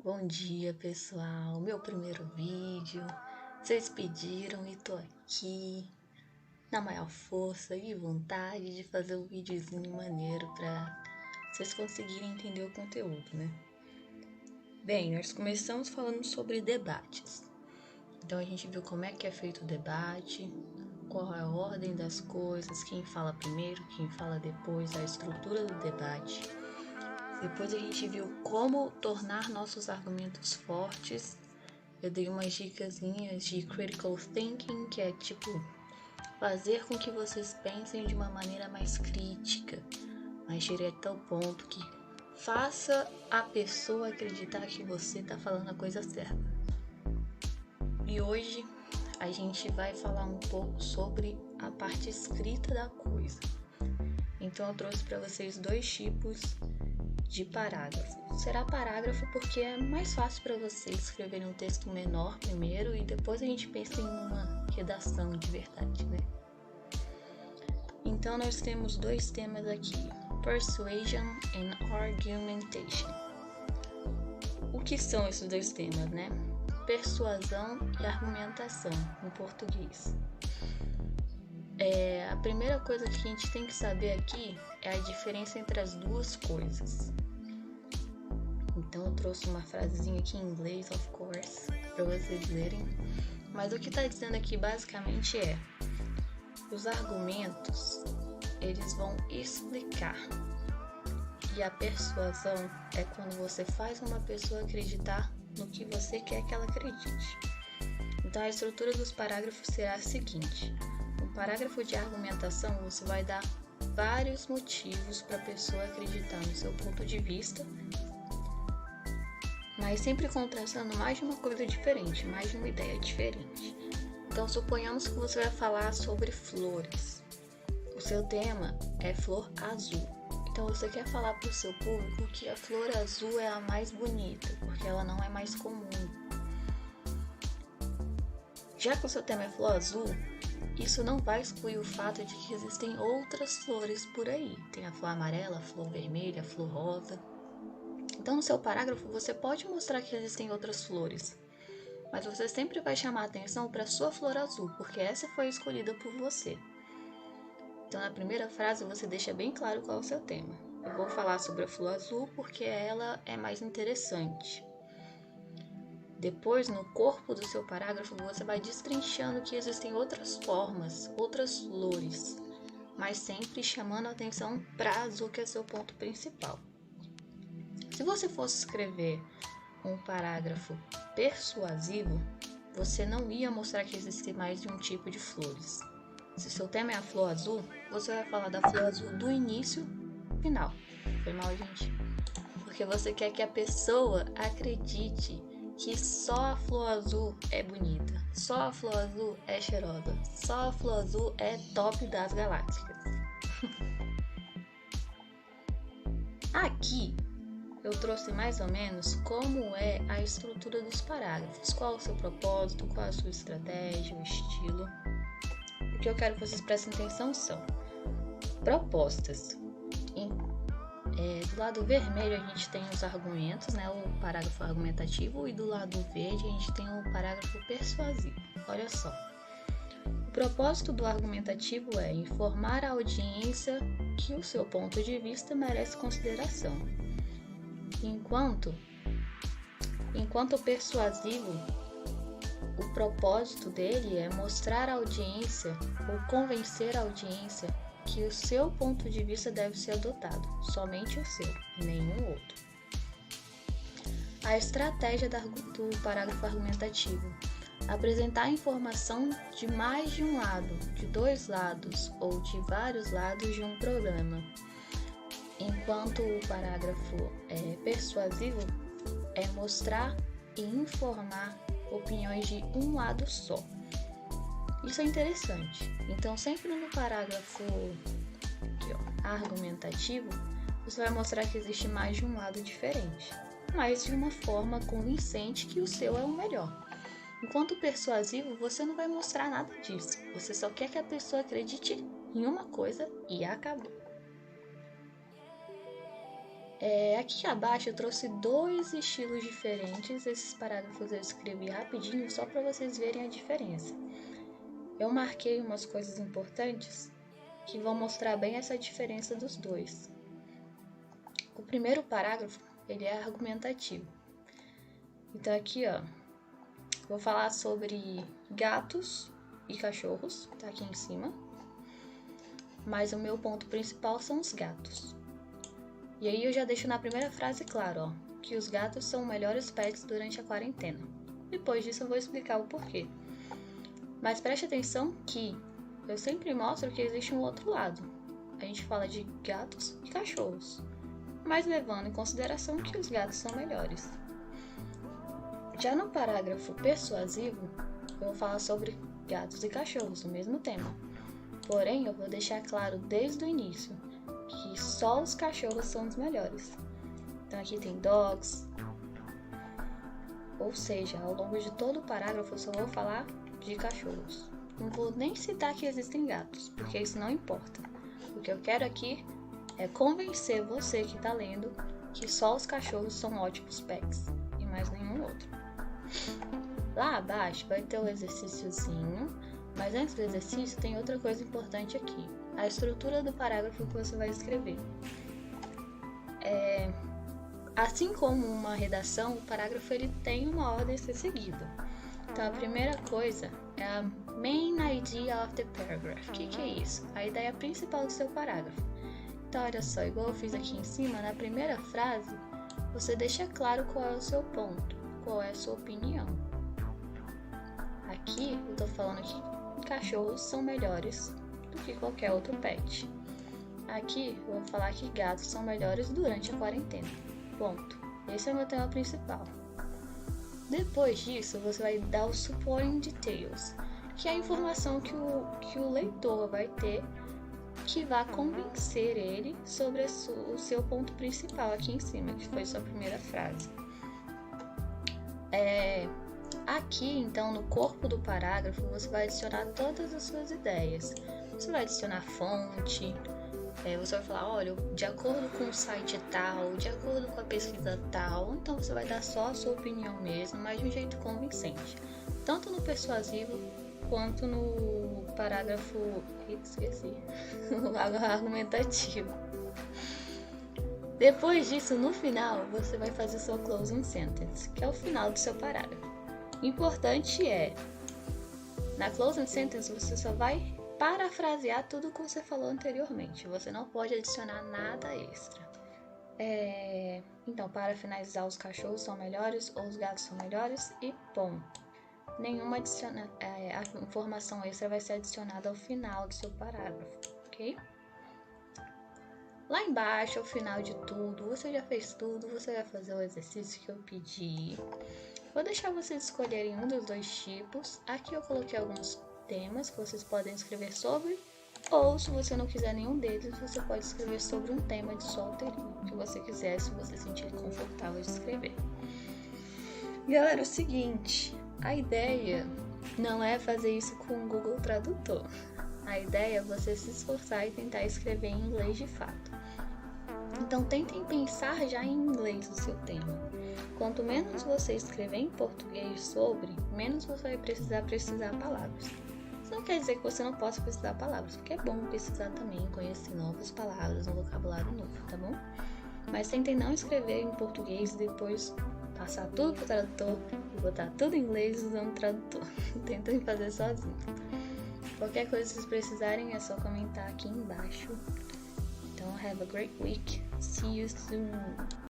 Bom dia, pessoal. Meu primeiro vídeo. Vocês pediram e tô aqui na maior força e vontade de fazer um videozinho maneiro pra vocês conseguirem entender o conteúdo, né? Bem, nós começamos falando sobre debates. Então a gente viu como é que é feito o debate, qual é a ordem das coisas, quem fala primeiro, quem fala depois, a estrutura do debate. Depois a gente viu como tornar nossos argumentos fortes. Eu dei umas dicasinhas de critical thinking, que é tipo fazer com que vocês pensem de uma maneira mais crítica, mais direta ao ponto, que faça a pessoa acreditar que você está falando a coisa certa. E hoje a gente vai falar um pouco sobre a parte escrita da coisa. Então eu trouxe para vocês dois tipos de parágrafo. Será parágrafo porque é mais fácil para você escrever um texto menor primeiro e depois a gente pensa em uma redação de verdade, né? Então nós temos dois temas aqui: Persuasion and Argumentation. O que são esses dois temas, né? Persuasão e argumentação em português. A primeira coisa que a gente tem que saber aqui é a diferença entre as duas coisas. Então eu trouxe uma frasezinha aqui em inglês, of course, para vocês lerem. Mas o que está dizendo aqui basicamente é: os argumentos, eles vão explicar. E a persuasão é quando você faz uma pessoa acreditar no que você quer que ela acredite. Então a estrutura dos parágrafos será a seguinte: no parágrafo de argumentação você vai dar vários motivos para a pessoa acreditar no seu ponto de vista, mas sempre contrastando mais de uma coisa diferente, mais de uma ideia diferente. Então suponhamos que você vai falar sobre flores. O seu tema é flor azul. Então você quer falar para o seu público que a flor azul é a mais bonita, porque ela não é mais comum. Já que o seu tema é flor azul, isso não vai excluir o fato de que existem outras flores por aí. Tem a flor amarela, a flor vermelha, a flor rosa. Então no seu parágrafo você pode mostrar que existem outras flores, mas você sempre vai chamar a atenção para a sua flor azul, porque essa foi escolhida por você. Então na primeira frase você deixa bem claro qual é o seu tema. Eu vou falar sobre a flor azul porque ela é mais interessante. Depois, no corpo do seu parágrafo, você vai destrinchando que existem outras formas, outras flores, mas sempre chamando a atenção para a azul, que é seu ponto principal. Se você fosse escrever um parágrafo persuasivo, você não ia mostrar que existe mais de um tipo de flores. Se seu tema é a flor azul, você vai falar da flor azul do início ao final. Foi mal, gente? Porque você quer que a pessoa acredite que só a flor azul é bonita, só a flor azul é cheirosa, só a flor azul é top das galácticas. Aqui eu trouxe mais ou menos como é a estrutura dos parágrafos, qual o seu propósito, qual a sua estratégia, o estilo. O que eu quero que vocês prestem atenção são propostas. Do lado vermelho a gente tem os argumentos, né, o parágrafo argumentativo, e do lado verde a gente tem o parágrafo persuasivo. Olha só. O propósito do argumentativo é informar a audiência que o seu ponto de vista merece consideração. Enquanto o persuasivo, o propósito dele é mostrar à audiência ou convencer a audiência que o seu ponto de vista deve ser adotado, somente o seu e nenhum outro. A estratégia do parágrafo argumentativo: apresentar a informação de mais de um lado, de dois lados ou de vários lados de um problema. Enquanto o parágrafo persuasivo é mostrar e informar opiniões de um lado só. Isso é interessante. Então, sempre no parágrafo argumentativo, você vai mostrar que existe mais de um lado diferente, mas de uma forma convincente que o seu é o melhor. Enquanto persuasivo, você não vai mostrar nada disso. Você só quer que a pessoa acredite em uma coisa e acabou. Aqui abaixo eu trouxe 2 estilos diferentes. Esses parágrafos eu escrevi rapidinho só para vocês verem a diferença. Eu marquei umas coisas importantes que vão mostrar bem essa diferença dos dois. O primeiro parágrafo, ele é argumentativo. Então aqui, ó, vou falar sobre gatos e cachorros, tá aqui em cima. Mas o meu ponto principal são os gatos. E aí eu já deixo na primeira frase claro, ó, que os gatos são melhores pets durante a quarentena. Depois disso eu vou explicar o porquê. Mas preste atenção que eu sempre mostro que existe um outro lado. A gente fala de gatos e cachorros, mas levando em consideração que os gatos são melhores. Já no parágrafo persuasivo, eu vou falar sobre gatos e cachorros, o mesmo tema. Porém, eu vou deixar claro desde o início que só os cachorros são os melhores. Então aqui tem dogs, ou seja, ao longo de todo o parágrafo eu só vou falar de cachorros. Não vou nem citar que existem gatos, porque isso não importa. O que eu quero aqui é convencer você que está lendo que só os cachorros são ótimos pets e mais nenhum outro. Lá abaixo vai ter o exercíciozinho, mas antes do exercício tem outra coisa importante aqui. A estrutura do parágrafo que você vai escrever. Assim como uma redação, o parágrafo ele tem uma ordem a ser seguida. Então a primeira coisa é a main idea of the paragraph. O que é isso? A ideia principal do seu parágrafo. Então olha só, igual eu fiz aqui em cima, na primeira frase, você deixa claro qual é o seu ponto, qual é a sua opinião. Aqui eu tô falando que cachorros são melhores do que qualquer outro pet. Aqui eu vou falar que gatos são melhores durante a quarentena. Ponto. Esse é o meu tema principal. Depois disso, você vai dar o supporting details, que é a informação que o leitor vai ter que vai convencer ele sobre o seu ponto principal aqui em cima, que foi sua primeira frase. Aqui, então, no corpo do parágrafo, você vai adicionar todas as suas ideias. Você vai adicionar fonte, você vai falar, olha, de acordo com o site tal, de acordo com a pesquisa tal, então você vai dar só a sua opinião mesmo, mas de um jeito convincente. Tanto no persuasivo, quanto no parágrafo, argumentativo. Depois disso, no final, você vai fazer seu closing sentence, que é o final do seu parágrafo. Importante na closing sentence você só vai parafrasear tudo o que você falou anteriormente. Você não pode adicionar nada extra. Então, para finalizar, os cachorros são melhores ou os gatos são melhores e ponto. Nenhuma a informação extra vai ser adicionada ao final do seu parágrafo, ok? Lá embaixo, ao final de tudo, você já fez tudo, você vai fazer o exercício que eu pedi. Vou deixar vocês escolherem um dos 2 tipos. Aqui eu coloquei alguns temas que vocês podem escrever sobre, ou se você não quiser nenhum deles, você pode escrever sobre um tema de sua autoria, que você quiser, se você se sentir confortável de escrever. Galera, é o seguinte, a ideia não é fazer isso com o Google Tradutor. A ideia é você se esforçar e tentar escrever em inglês de fato. Então tentem pensar já em inglês o seu tema. Quanto menos você escrever em português sobre, menos você vai precisar palavras. Isso não quer dizer que você não possa precisar palavras, porque é bom precisar também conhecer novas palavras, um vocabulário novo, tá bom? Mas tentem não escrever em português e depois passar tudo pro tradutor e botar tudo em inglês usando o tradutor. Tentem fazer sozinho. Qualquer coisa que vocês precisarem é só comentar aqui embaixo. Então, have a great week. See you soon.